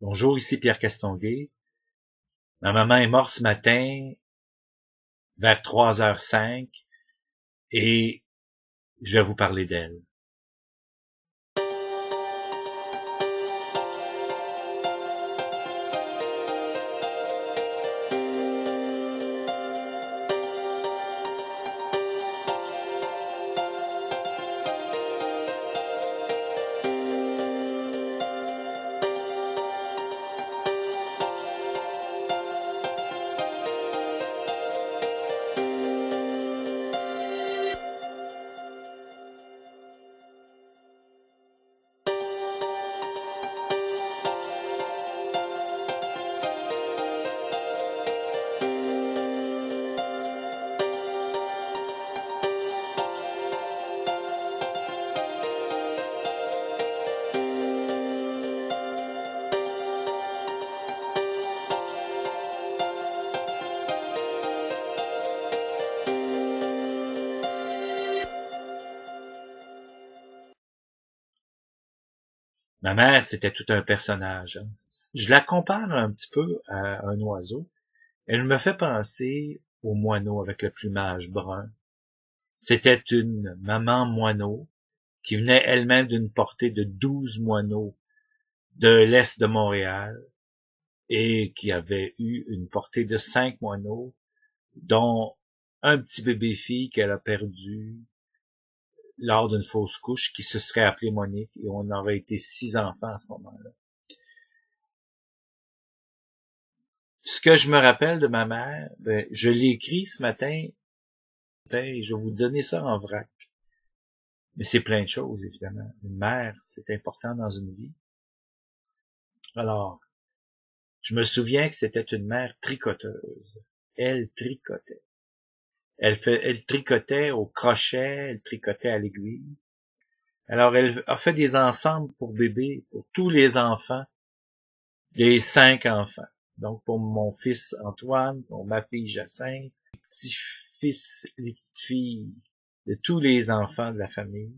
Bonjour, ici Pierre Castonguay. Ma maman est morte ce matin vers 3h05 et je vais vous parler d'elle. Ma mère, c'était tout un personnage. Je la compare un petit peu à un oiseau. Elle me fait penser au moineau avec le plumage brun. C'était une maman moineau qui venait elle-même d'une portée de 12 moineaux de l'est de Montréal et qui avait eu une portée de 5 moineaux, dont un petit bébé fille qu'elle a perdu lors d'une fausse couche qui se serait appelée Monique, et on aurait été 6 enfants à ce moment-là. Ce que je me rappelle de ma mère, je l'ai écrit ce matin, et je vais vous donner ça en vrac. Mais c'est plein de choses, évidemment. Une mère, c'est important dans une vie. Alors, je me souviens que c'était une mère tricoteuse. Elle tricotait. Elle tricotait au crochet, elle tricotait à l'aiguille. Alors, elle a fait des ensembles pour bébés, pour tous les enfants, les 5 enfants. Donc, pour mon fils Antoine, pour ma fille Jacinthe, les petits-fils, les petites filles de tous les enfants de la famille.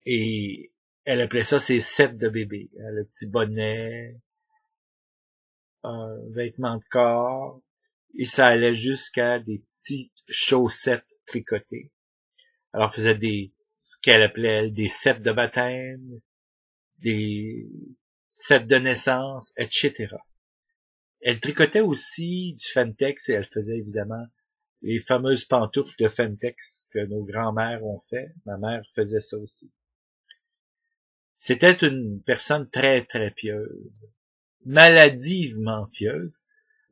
Et elle appelait ça ses sets de bébés. Le petit bonnet, un vêtement de corps, et ça allait jusqu'à des petites chaussettes tricotées. Alors, elle faisait ce qu'elle appelait, elle, des sets de baptême, des sets de naissance, etc. Elle tricotait aussi du Femtex et elle faisait évidemment les fameuses pantoufles de Femtex que nos grands-mères ont fait. Ma mère faisait ça aussi. C'était une personne très, très pieuse. Maladivement pieuse.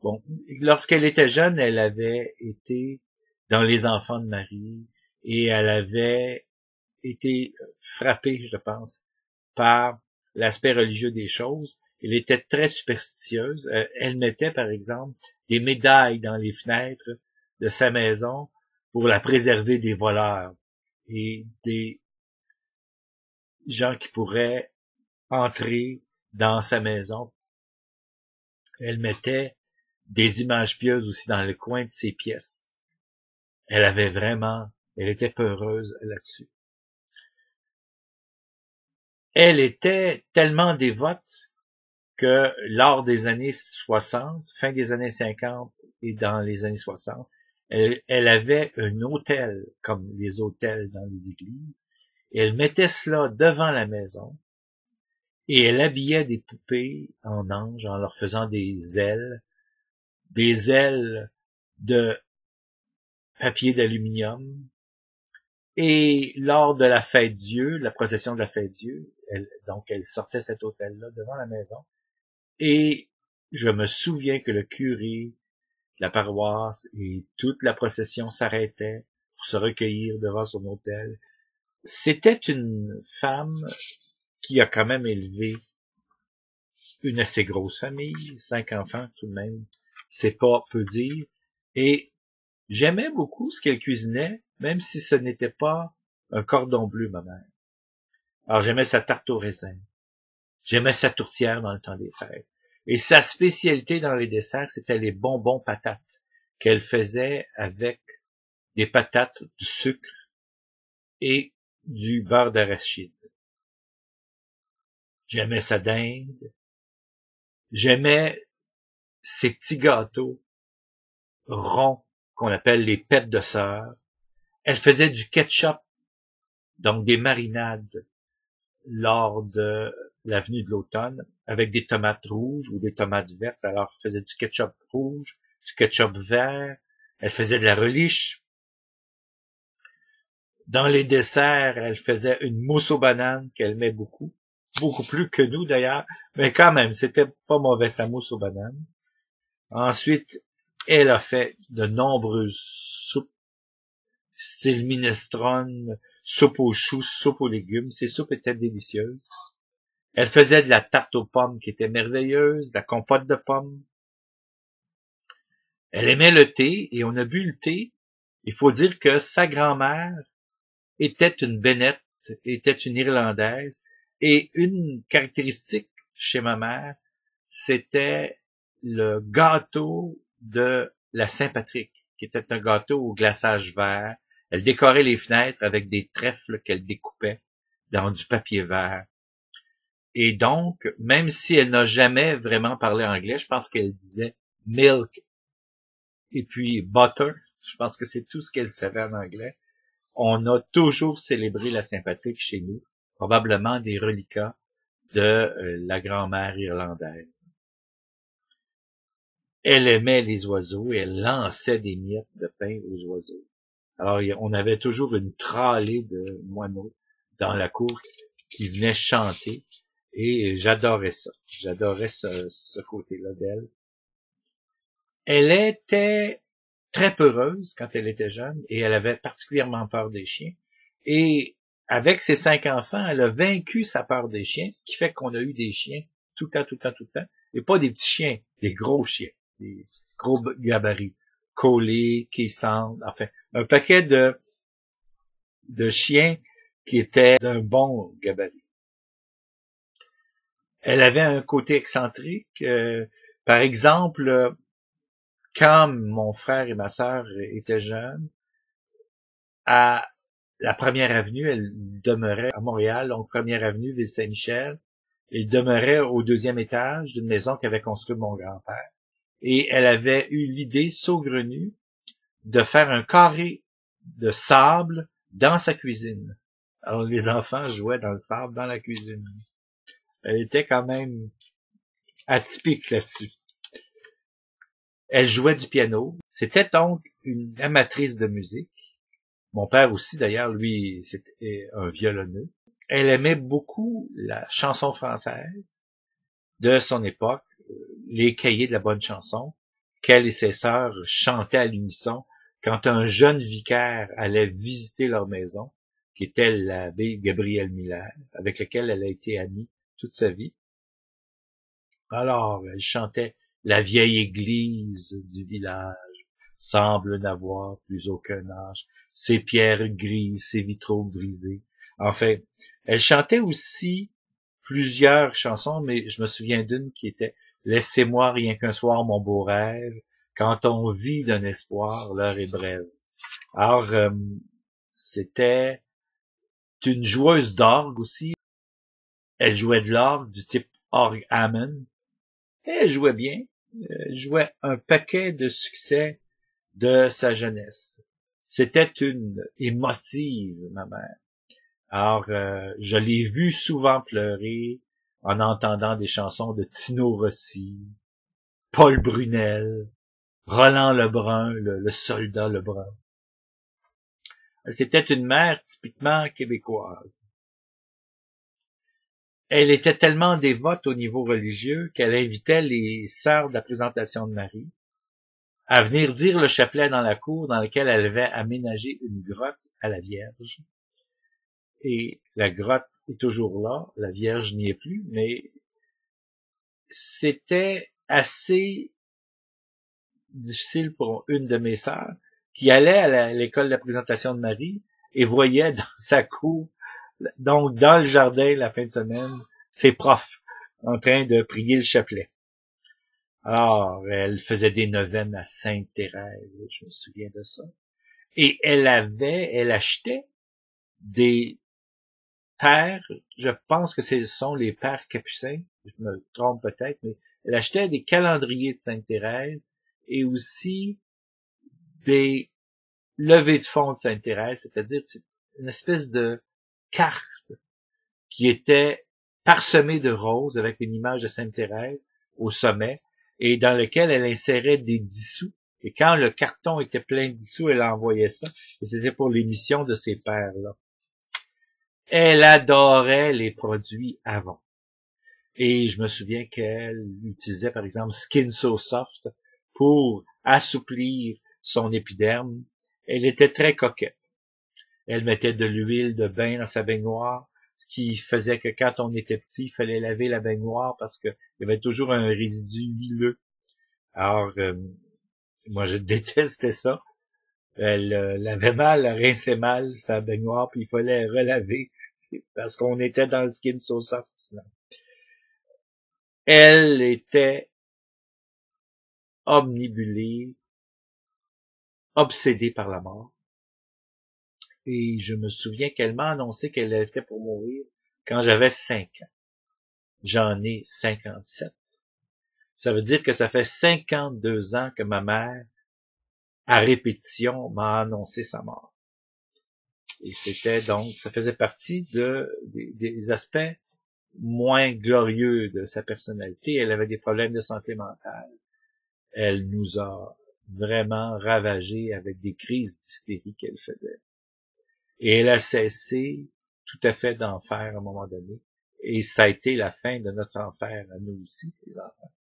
Bon, lorsqu'elle était jeune, elle avait été dans les enfants de Marie et elle avait été frappée, je pense, par l'aspect religieux des choses. Elle était très superstitieuse. Elle mettait, par exemple, des médailles dans les fenêtres de sa maison pour la préserver des voleurs et des gens qui pourraient entrer dans sa maison. Elle mettait des images pieuses aussi dans le coin de ses pièces. Elle était peureuse là-dessus. Elle était tellement dévote que lors des années 60, fin des années 50 et dans les années 60, elle avait un autel, comme les autels dans les églises, et elle mettait cela devant la maison, et elle habillait des poupées en anges en leur faisant des ailes de papier d'aluminium, et lors de la fête Dieu, la procession de la fête Dieu, elle sortait cet autel-là devant la maison, et je me souviens que le curé, la paroisse et toute la procession s'arrêtaient pour se recueillir devant son autel. C'était une femme qui a quand même élevé une assez grosse famille, 5 enfants tout de même, c'est pas peu dire, et j'aimais beaucoup ce qu'elle cuisinait, même si ce n'était pas un cordon bleu, ma mère. Alors j'aimais sa tarte au raisin, j'aimais sa tourtière dans le temps des fêtes. Et sa spécialité dans les desserts, c'était les bonbons patates qu'elle faisait avec des patates, du sucre et du beurre d'arachide. J'aimais sa dinde, J'aimais ces petits gâteaux ronds qu'on appelle les pêtes de sœur. Elle faisait du ketchup, donc des marinades, lors de l'avenue de l'automne, avec des tomates rouges ou des tomates vertes. Alors, elle faisait du ketchup rouge, du ketchup vert. Elle faisait de la relish. Dans les desserts, elle faisait une mousse aux bananes qu'elle aimait beaucoup. Beaucoup plus que nous, d'ailleurs. Mais quand même, c'était pas mauvais, sa mousse aux bananes. Ensuite, elle a fait de nombreuses soupes, style minestrone, soupe aux choux, soupe aux légumes. Ces soupes étaient délicieuses. Elle faisait de la tarte aux pommes qui était merveilleuse, de la compote de pommes. Elle aimait le thé et on a bu le thé. Il faut dire que sa grand-mère était une Bennett, était une Irlandaise. Et une caractéristique chez ma mère, c'était le gâteau de la Saint-Patrick, qui était un gâteau au glaçage vert. Elle décorait les fenêtres avec des trèfles qu'elle découpait dans du papier vert. Et donc, même si elle n'a jamais vraiment parlé anglais, je pense qu'elle disait milk et puis butter. Je pense que c'est tout ce qu'elle savait en anglais. On a toujours célébré la Saint-Patrick chez nous, probablement des reliquats de la grand-mère irlandaise. Elle aimait les oiseaux et elle lançait des miettes de pain aux oiseaux. Alors, on avait toujours une tralée de moineaux dans la cour qui venaient chanter et j'adorais ça. J'adorais ce côté-là d'elle. Elle était très peureuse quand elle était jeune et elle avait particulièrement peur des chiens. Et avec ses 5 enfants, elle a vaincu sa peur des chiens, ce qui fait qu'on a eu des chiens tout le temps, tout le temps, tout le temps. Et pas des petits chiens, des gros chiens, des gros gabarits, collés, caissants, enfin, un paquet de chiens qui étaient d'un bon gabarit. Elle avait un côté excentrique. Par exemple, quand mon frère et ma sœur étaient jeunes, à la Première Avenue, elle demeurait à Montréal, donc Première Avenue, Ville-Saint-Michel. Elle demeurait au 2e étage d'une maison qu'avait construite mon grand-père. Et elle avait eu l'idée saugrenue de faire un carré de sable dans sa cuisine. Alors les enfants jouaient dans le sable dans la cuisine. Elle était quand même atypique là-dessus. Elle jouait du piano. C'était donc une amatrice de musique. Mon père aussi, d'ailleurs, lui, c'était un violonneux. Elle aimait beaucoup la chanson française de son époque, les cahiers de la bonne chanson, qu'elle et ses sœurs chantaient à l'unisson quand un jeune vicaire allait visiter leur maison, qui était l'abbé Gabriel Miller, avec lequel elle a été amie toute sa vie. Alors, elle chantait « La vieille église du village semble n'avoir plus aucun âge, ses pierres grises, ses vitraux brisés. » Enfin, elle chantait aussi plusieurs chansons, mais je me souviens d'une qui était « Laissez-moi rien qu'un soir mon beau rêve, quand on vit d'un espoir, l'heure est brève. » Alors, c'était une joueuse d'orgue aussi. Elle jouait de l'orgue du type orgue Hammond. Et elle jouait bien. Elle jouait un paquet de succès de sa jeunesse. C'était une émotive, ma mère. Alors, je l'ai vue souvent pleurer en entendant des chansons de Tino Rossi, Paul Brunel, Roland Lebrun, le soldat Lebrun. C'était une mère typiquement québécoise. Elle était tellement dévote au niveau religieux qu'elle invitait les sœurs de la Présentation de Marie à venir dire le chapelet dans la cour dans laquelle elle avait aménagé une grotte à la Vierge. Et la grotte est toujours là, la Vierge n'y est plus, mais c'était assez difficile pour une de mes sœurs qui allait à l'école de la Présentation de Marie et voyait dans sa cour, donc dans le jardin la fin de semaine, ses profs en train de prier le chapelet. Alors, elle faisait des neuvaines à Sainte-Thérèse, je me souviens de ça. Et elle achetait des pères, je pense que ce sont les pères capucins, je me trompe peut-être, mais Elle achetait des calendriers de Sainte-Thérèse et aussi des levées de fonds de Sainte-Thérèse, c'est-à-dire une espèce de carte qui était parsemée de roses avec une image de Sainte-Thérèse au sommet et dans lequel elle insérait des dissous. Et quand le carton était plein de dissous, elle envoyait ça. Et c'était pour l'émission de ces pères-là. Elle adorait les produits Avon. Et je me souviens qu'elle utilisait, par exemple, Skin So Soft pour assouplir son épiderme. Elle était très coquette. Elle mettait de l'huile de bain dans sa baignoire, ce qui faisait que quand on était petit, il fallait laver la baignoire parce qu'il y avait toujours un résidu huileux. Alors, moi, je détestais ça. Elle lavait mal, elle rinçait mal sa baignoire, puis il fallait relaver parce qu'on était dans le Skin So Soft sinon. Elle était omnibulée, obsédée par la mort. Et je me souviens qu'elle m'a annoncé qu'elle était pour mourir quand j'avais 5 ans. J'en ai 57. Ça veut dire que ça fait 52 ans que ma mère, à répétition, m'a annoncé sa mort. Et c'était donc, ça faisait partie des aspects moins glorieux de sa personnalité. Elle avait des problèmes de santé mentale. Elle nous a vraiment ravagés avec des crises d'hystérie qu'elle faisait. Et elle a cessé tout à fait d'en faire à un moment donné. Et ça a été la fin de notre enfer à nous aussi, les enfants.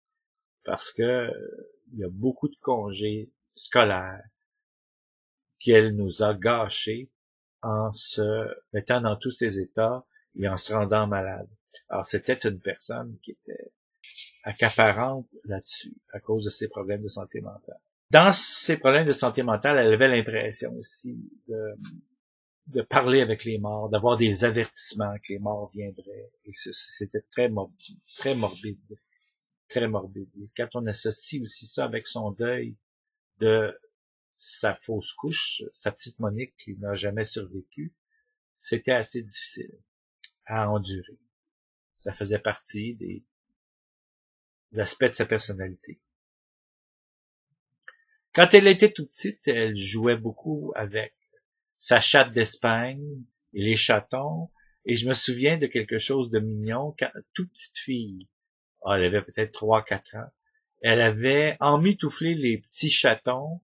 Parce que il y a beaucoup de congés scolaires qu'elle nous a gâchés en se mettant dans tous ces états et en se rendant malade. Alors, c'était une personne qui était accaparante là-dessus, à cause de ses problèmes de santé mentale. Dans ses problèmes de santé mentale, elle avait l'impression aussi de parler avec les morts, d'avoir des avertissements que les morts viendraient. Et c'était très morbide, très morbide, très morbide. Et quand on associe aussi ça avec son deuil de sa fausse couche, sa petite Monique qui n'a jamais survécu, c'était assez difficile à endurer. Ça faisait partie des aspects de sa personnalité. Quand elle était toute petite, elle jouait beaucoup avec sa chatte d'Espagne et les chatons, et je me souviens de quelque chose de mignon, quand toute petite fille, elle avait peut-être 3-4 ans, elle avait emmitouflé les petits chatons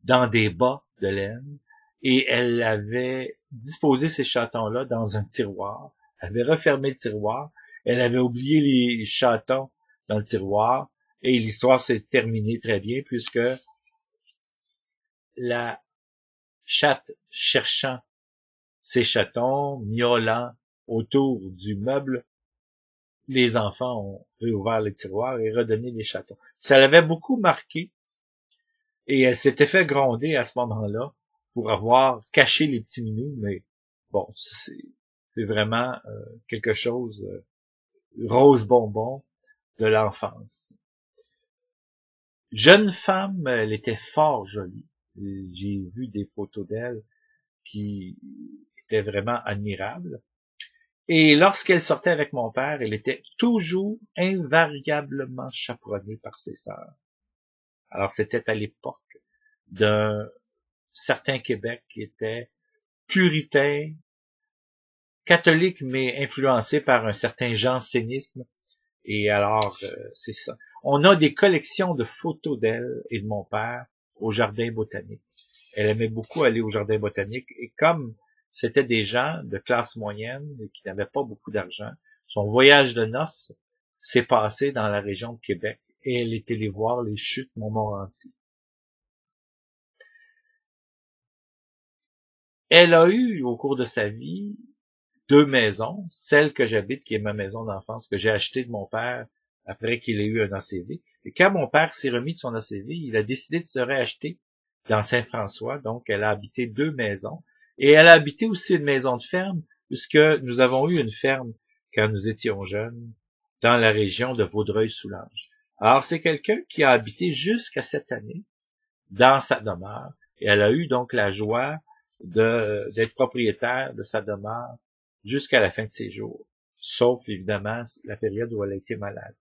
dans des bas de laine, et elle avait disposé ces chatons-là dans un tiroir, elle avait refermé le tiroir, elle avait oublié les chatons dans le tiroir, et l'histoire s'est terminée très bien, puisque la chatte cherchant ses chatons, miaulant autour du meuble, les enfants ont réouvert le tiroir et redonné les chatons. Ça l'avait beaucoup marqué, et elle s'était fait gronder à ce moment-là pour avoir caché les petits minous, mais bon, c'est vraiment quelque chose rose bonbon de l'enfance. Jeune femme, elle était fort jolie. J'ai vu des photos d'elle qui étaient vraiment admirables. Et lorsqu'elle sortait avec mon père, elle était toujours invariablement chaperonnée par ses sœurs. Alors c'était à l'époque d'un certain Québec qui était puritain, catholique, mais influencé par un certain jansénisme. Et alors, c'est ça. On a des collections de photos d'elle et de mon père au jardin botanique. Elle aimait beaucoup aller au jardin botanique. Et comme c'était des gens de classe moyenne et qui n'avaient pas beaucoup d'argent, son voyage de noces s'est passé dans la région de Québec et elle est allée voir les chutes Montmorency. Elle a eu, au cours de sa vie, 2 maisons, celle que j'habite, qui est ma maison d'enfance, que j'ai achetée de mon père après qu'il ait eu un ACV. Et quand mon père s'est remis de son ACV, il a décidé de se réacheter dans Saint-François, donc elle a habité 2 maisons. Et elle a habité aussi une maison de ferme, puisque nous avons eu une ferme quand nous étions jeunes, dans la région de Vaudreuil-Soulanges. Alors c'est quelqu'un qui a habité jusqu'à cette année dans sa demeure, et elle a eu donc la joie d'être propriétaire de sa demeure jusqu'à la fin de ses jours, sauf évidemment la période où elle a été malade.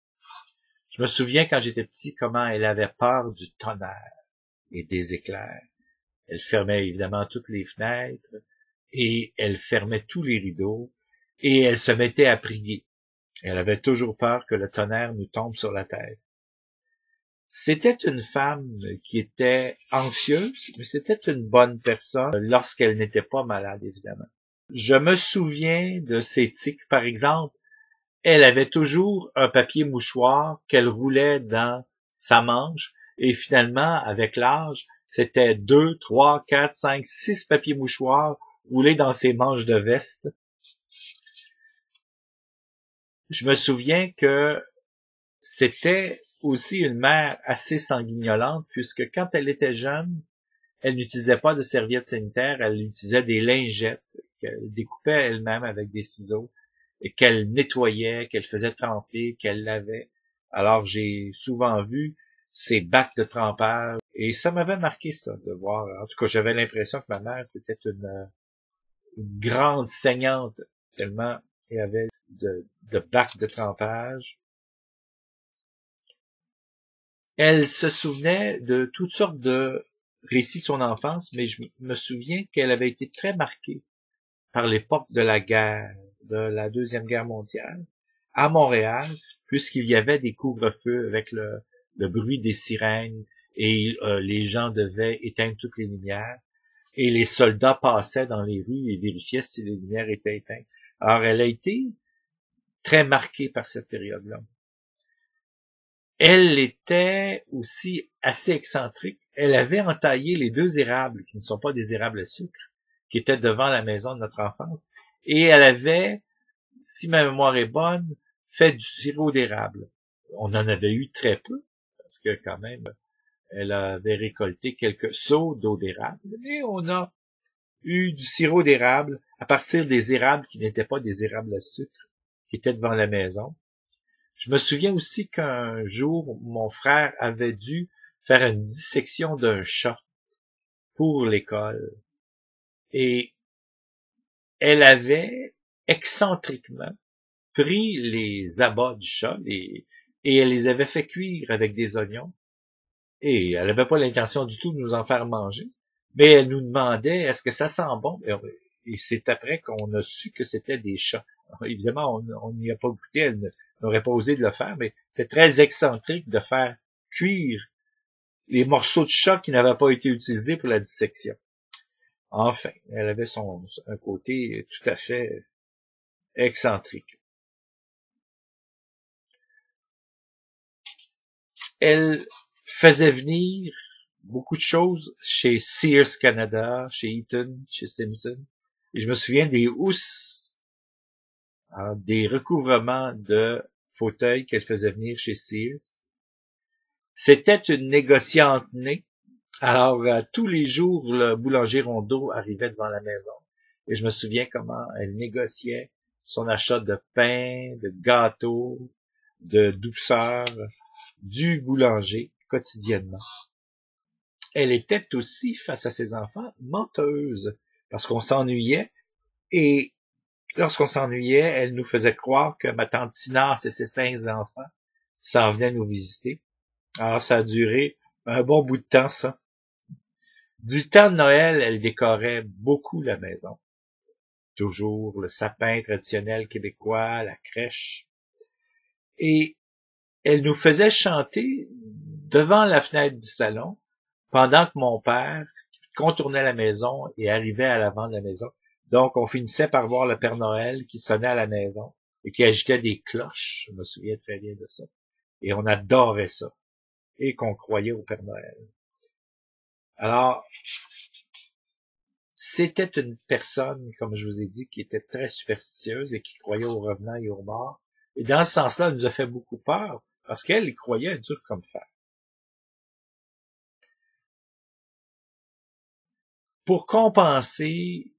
Je me souviens quand j'étais petit comment elle avait peur du tonnerre et des éclairs. Elle fermait évidemment toutes les fenêtres et elle fermait tous les rideaux et elle se mettait à prier. Elle avait toujours peur que le tonnerre nous tombe sur la tête. C'était une femme qui était anxieuse, mais c'était une bonne personne lorsqu'elle n'était pas malade, évidemment. Je me souviens de ses tics, par exemple, elle avait toujours un papier mouchoir qu'elle roulait dans sa manche, et finalement, avec l'âge, c'était 2, 3, 4, 5, 6 papiers mouchoirs roulés dans ses manches de veste. Je me souviens que c'était aussi une mère assez sanguignolante, puisque quand elle était jeune, elle n'utilisait pas de serviettes sanitaires, elle utilisait des lingettes qu'elle découpait elle-même avec des ciseaux et qu'elle nettoyait, qu'elle faisait tremper, qu'elle lavait. Alors j'ai souvent vu ces bacs de trempage et ça m'avait marqué ça de voir. En tout cas, j'avais l'impression que ma mère c'était une grande saignante tellement il y avait de bacs de trempage. Elle se souvenait de toutes sortes de récits de son enfance, mais je me souviens qu'elle avait été très marquée par l'époque de la guerre, de la Deuxième Guerre mondiale, à Montréal, puisqu'il y avait des couvre-feux avec le bruit des sirènes et les gens devaient éteindre toutes les lumières et les soldats passaient dans les rues et vérifiaient si les lumières étaient éteintes. Alors, elle a été très marquée par cette période-là. Elle était aussi assez excentrique. Elle avait entaillé les 2 érables, qui ne sont pas des érables à sucre, qui étaient devant la maison de notre enfance, et elle avait, si ma mémoire est bonne, fait du sirop d'érable. On en avait eu très peu, parce que quand même, elle avait récolté quelques seaux d'eau d'érable, mais on a eu du sirop d'érable à partir des érables qui n'étaient pas des érables à sucre, qui étaient devant la maison. Je me souviens aussi qu'un jour, mon frère avait dû faire une dissection d'un chat pour l'école. Et elle avait excentriquement pris les abats du chat et elle les avait fait cuire avec des oignons. Et elle n'avait pas l'intention du tout de nous en faire manger. Mais elle nous demandait, est-ce que ça sent bon? Et c'est après qu'on a su que c'était des chats. Alors, évidemment, on n'y a pas goûté, elle n'aurait pas osé de le faire, mais c'est très excentrique de faire cuire les morceaux de chat qui n'avaient pas été utilisés pour la dissection. Enfin, elle avait un côté tout à fait excentrique. Elle faisait venir beaucoup de choses chez Sears Canada, chez Eaton, chez Simpson. Et je me souviens des housses, des recouvrements de fauteuils qu'elle faisait venir chez Sears. C'était une négociante née. Alors, tous les jours, le boulanger Rondeau arrivait devant la maison. Et je me souviens comment elle négociait son achat de pain, de gâteaux, de douceur du boulanger quotidiennement. Elle était aussi, face à ses enfants, menteuse, parce qu'on s'ennuyait, et lorsqu'on s'ennuyait, elle nous faisait croire que ma tante Tinasse et ses 5 enfants s'en venaient nous visiter. Alors, ça a duré un bon bout de temps, ça. Du temps de Noël, elle décorait beaucoup la maison. Toujours le sapin traditionnel québécois, la crèche. Et elle nous faisait chanter devant la fenêtre du salon pendant que mon père contournait la maison et arrivait à l'avant de la maison. Donc, on finissait par voir le Père Noël qui sonnait à la maison et qui agitait des cloches. Je me souviens très bien de ça. Et on adorait ça. Et qu'on croyait au Père Noël. Alors, c'était une personne, comme je vous ai dit, qui était très superstitieuse et qui croyait au revenant et au mort. Et dans ce sens-là, elle nous a fait beaucoup peur parce qu'elle y croyait dur comme fer. Pour compenser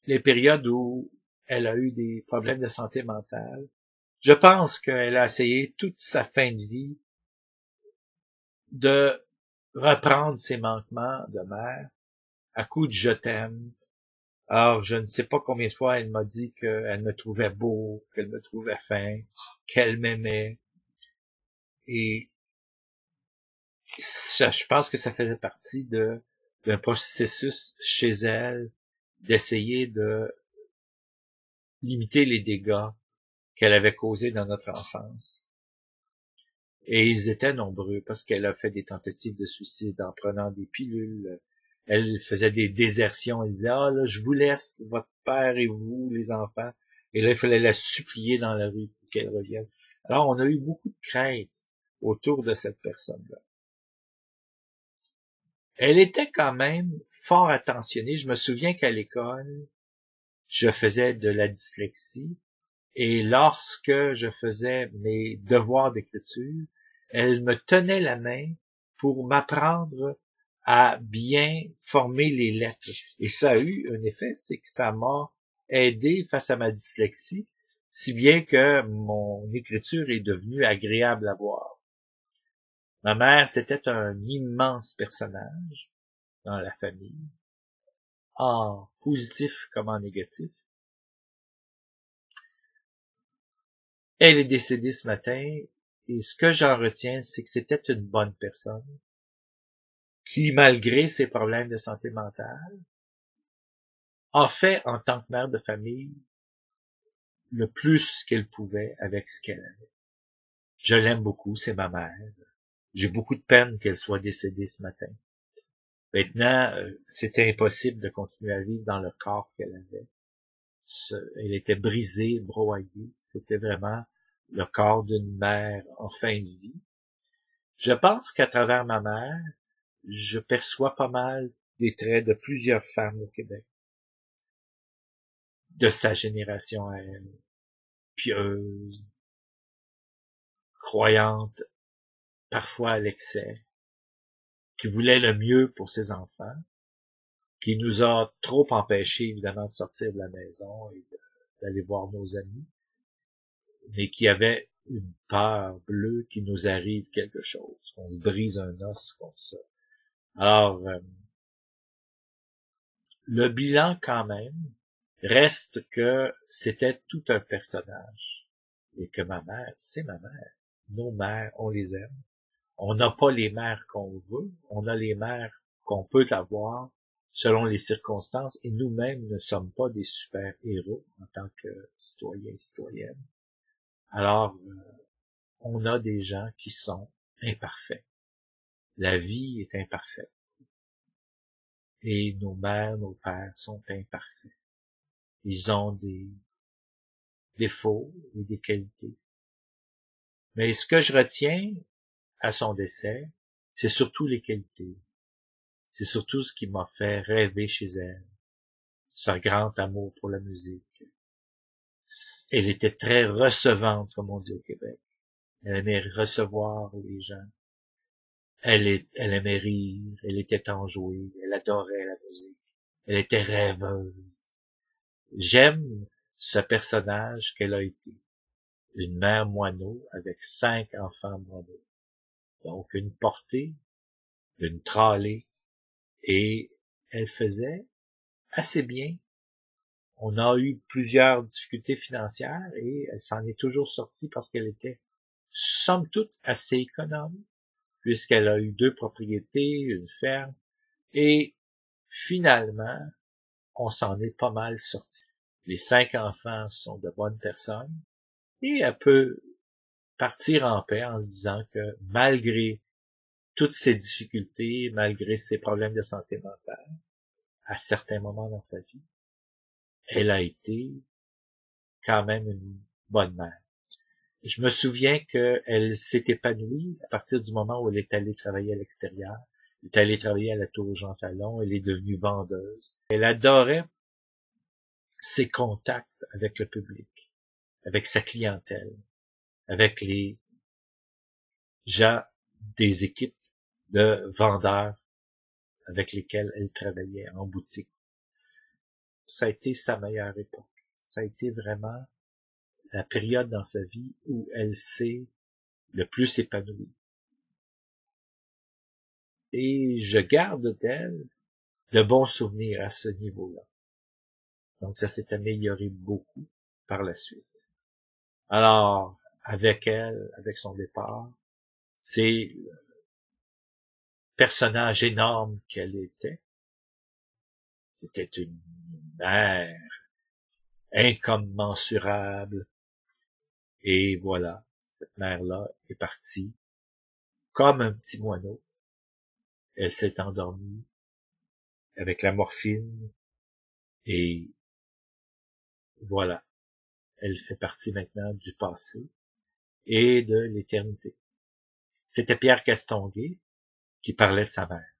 les périodes où elle a eu des problèmes de santé mentale, je pense qu'elle a essayé toute sa fin de vie de reprendre ses manquements de mère à coup de je t'aime. Alors, je ne sais pas combien de fois elle m'a dit qu'elle me trouvait beau, qu'elle me trouvait fin, qu'elle m'aimait. Et je pense que ça faisait partie d'un processus chez elle d'essayer de limiter les dégâts qu'elle avait causés dans notre enfance. Et ils étaient nombreux parce qu'elle a fait des tentatives de suicide en prenant des pilules. Elle faisait des désertions. Elle disait, ah là, je vous laisse, votre père et vous, les enfants. Et là, il fallait la supplier dans la rue pour qu'elle revienne. Alors, on a eu beaucoup de crainte autour de cette personne-là. Elle était quand même fort attentionnée. Je me souviens qu'à l'école, je faisais de la dyslexie. Et lorsque je faisais mes devoirs d'écriture, elle me tenait la main pour m'apprendre à bien former les lettres. Et ça a eu un effet, c'est que ça m'a aidé face à ma dyslexie, si bien que mon écriture est devenue agréable à voir. Ma mère, c'était un immense personnage dans la famille, en positif comme en négatif. Elle est décédée ce matin, et ce que j'en retiens, c'est que c'était une bonne personne, qui, malgré ses problèmes de santé mentale, a fait, en tant que mère de famille, le plus qu'elle pouvait avec ce qu'elle avait. Je l'aime beaucoup, c'est ma mère. J'ai beaucoup de peine qu'elle soit décédée ce matin. Maintenant, c'était impossible de continuer à vivre dans le corps qu'elle avait. Elle était brisée, broyée. C'était vraiment le corps d'une mère en fin de vie. Je pense qu'à travers ma mère, je perçois pas mal des traits de plusieurs femmes au Québec, de sa génération à elle, pieuses, croyantes, parfois à l'excès, qui voulait le mieux pour ses enfants, qui nous a trop empêchés, évidemment, de sortir de la maison et d'aller voir nos amis, mais qui avait une peur bleue qu'il nous arrive quelque chose, qu'on se brise un os comme ça. Alors, le bilan, quand même, reste que c'était tout un personnage. Et que ma mère, c'est ma mère. Nos mères, on les aime. On n'a pas les mères qu'on veut. On a les mères qu'on peut avoir selon les circonstances. Et nous-mêmes ne sommes pas des super-héros en tant que citoyens et citoyennes. Alors, on a des gens qui sont imparfaits. La vie est imparfaite. Et nos mères, nos pères sont imparfaits. Ils ont des défauts et des qualités. Mais ce que je retiens à son décès, c'est surtout les qualités. C'est surtout ce qui m'a fait rêver chez elle. Son grand amour pour la musique. Elle était très recevante, comme on dit au Québec. Elle aimait recevoir les gens. Elle aimait rire. Elle était enjouée. Elle adorait la musique. Elle était rêveuse. J'aime ce personnage qu'elle a été. Une mère moineau avec 5 enfants moineaux. Donc une portée, une tralée, et elle faisait assez bien. On a eu plusieurs difficultés financières et elle s'en est toujours sortie parce qu'elle était, somme toute, assez économe, puisqu'elle a eu 2 propriétés, une ferme, et finalement, on s'en est pas mal sorti. Les 5 enfants sont de bonnes personnes, et elle peut partir en paix en se disant que malgré toutes ces difficultés, malgré ses problèmes de santé mentale, à certains moments dans sa vie, elle a été quand même une bonne mère. Je me souviens qu'elle s'est épanouie à partir du moment où elle est allée travailler à l'extérieur. Elle est allée travailler à la Tour Jean Talon, elle est devenue vendeuse. Elle adorait ses contacts avec le public, avec sa clientèle, avec les gens des équipes de vendeurs avec lesquels elle travaillait en boutique. Ça a été sa meilleure époque. Ça a été vraiment la période dans sa vie où elle s'est le plus épanouie. Et je garde d'elle de bons souvenirs à ce niveau-là. Donc ça s'est amélioré beaucoup par la suite. Alors, avec elle, avec son départ, C'est le personnage énorme qu'elle était. C'était une mère incommensurable. Et voilà, cette mère-là est partie comme un petit moineau. Elle s'est endormie avec la morphine et voilà, elle fait partie maintenant du passé et de l'éternité. C'était Pierre Castonguay qui parlait de sa mère.